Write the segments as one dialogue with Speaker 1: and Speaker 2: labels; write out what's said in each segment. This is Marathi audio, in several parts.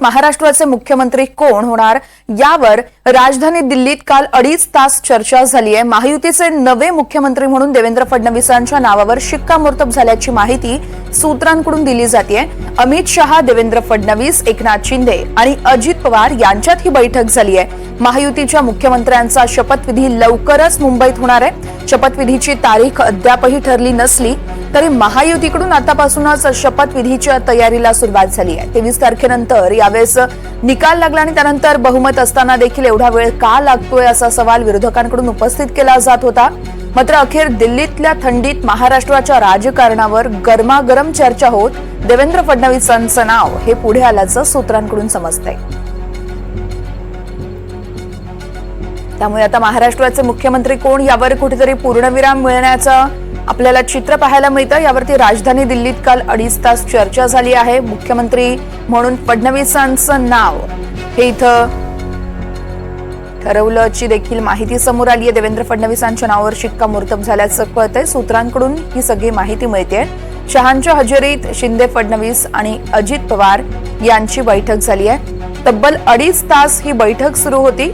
Speaker 1: महाराष्ट्राचे मुख्यमंत्री कोण होणार यावर राजधानी दिल्लीत काल 2.5 तास चर्चा झाली आहे। महायुतीचे नवे मुख्यमंत्री म्हणून देवेंद्र फडणवीसांच्या नावावर शिक्कामोर्तब झाल्याची माहिती सूत्रांकडून दिली जाते। अमित शहा, देवेंद्र फडणवीस, एकनाथ शिंदे आणि अजित पवार यांच्यात ही बैठक झाली आहे। महायुतीच्या मुख्यमंत्र्यांचा शपथविधी लवकरच मुंबईत होणार आहे। शपथविधीची तारीख अद्यापही ठरली नसली तरी महायुतीकडून आतापासूनच शपथविधीच्या तयारीला सुरुवात झाली आहे। 23 तारखेनंतर यावेळेस निकाल लागला आणि त्यानंतर बहुमत असताना देखील एवढा वेळ का लागतोय असा सवाल विरोधकांकडून उपस्थित केला जात होता। मात्र अखेर दिल्लीतल्या थंडीत महाराष्ट्राच्या राजकारणावर गरमागरम चर्चा होत देवेंद्र फडणवीसांचं नाव हे पुढे आल्याचं सूत्रांकडून समजतंय। त्यामुळे आता महाराष्ट्राचे मुख्यमंत्री कोण यावर कुठेतरी पूर्णविराम मिळण्याचं आपल्याला चित्र पाहायला मिळतं। यावरती राजधानी दिल्लीत काल 2.5 तास चर्चा झाली आहे। मुख्यमंत्री म्हणून फडणवीसांचं नाव हे इथं ठरवल्याची देखील माहिती समोर आली आहे। देवेंद्र फडणवीसांच्या नावावर शिक्कामोर्तब झाल्याचं कळतंय। सूत्रांकडून ही सगळी माहिती मिळते। शहांच्या हजेरीत शिंदे, फडणवीस आणि अजित पवार यांची बैठक झाली आहे। तब्बल 2.5 तास ही बैठक सुरू होती।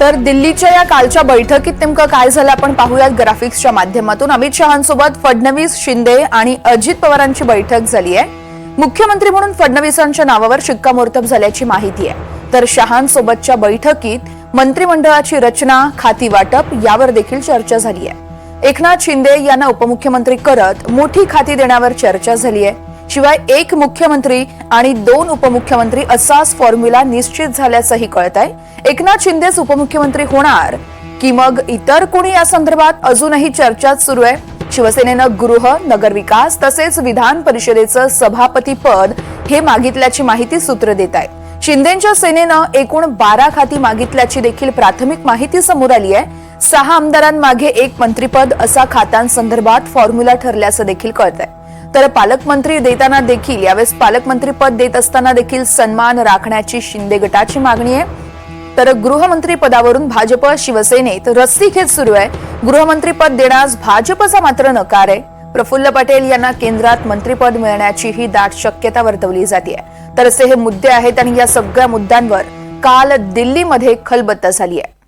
Speaker 1: तर दिल्लीच्या या कालच्या बैठकीत नेमकं काय झालं आपण पाहूयात ग्राफिक्सच्या माध्यमातून। अमित शहांसोबत फडणवीस, शिंदे आणि अजित पवारांची बैठक झाली आहे। मुख्यमंत्री म्हणून फडणवीसांच्या नावावर शिक्कामोर्तब झाल्याची माहिती आहे। तर शहांसोबतच्या बैठकीत मंत्रिमंडळाची रचना, खाती वाटप यावर देखील चर्चा झाली आहे। एकनाथ शिंदे यांना उपमुख्यमंत्री करत मोठी खाती देण्यावर चर्चा झाली आहे। शिवाय एक मुख्यमंत्री आणि 2 उपमुख्यमंत्री असाच फॉर्म्युला निश्चित झाल्याचंही कळत आहे। एकनाथ शिंदेच उपमुख्यमंत्री होणार की मग इतर कोणी या संदर्भात अजूनही चर्चाच सुरू आहे। शिवसेनेनं गृह, नगरविकास तसेच विधान परिषदेचं सभापती पद हे मागितल्याची माहिती सूत्र देत आहे। शिंदेच्या सेनेनं एकूण 12 खाती मागितल्याची देखील प्राथमिक माहिती समोर आली आहे। 6 आमदारांमागे 1 मंत्रिपद असा खात्यांसंदर्भात फॉर्म्युला ठरल्याचं देखील कळत आहे। तर पालकमंत्री देताना देखील यावेळेस पालकमंत्री पद देत असताना देखील सन्मान राखण्याची शिंदे गटाची मागणी आहे। तर गृहमंत्री पदावरून भाजप शिवसेनेत रस्सीखेच सुरू आहे। गृहमंत्री पद देण्यास भाजपचा मात्र नकार आहे। प्रफुल्ल पटेल यांना केंद्रात मंत्रिपद मिळण्याची ही दाट शक्यता वर्तवली जाते। तर असे हे मुद्दे आहेत आणि या सगळ्या मुद्द्यांवर काल दिल्लीमध्ये खलबत्ता झाली आहे।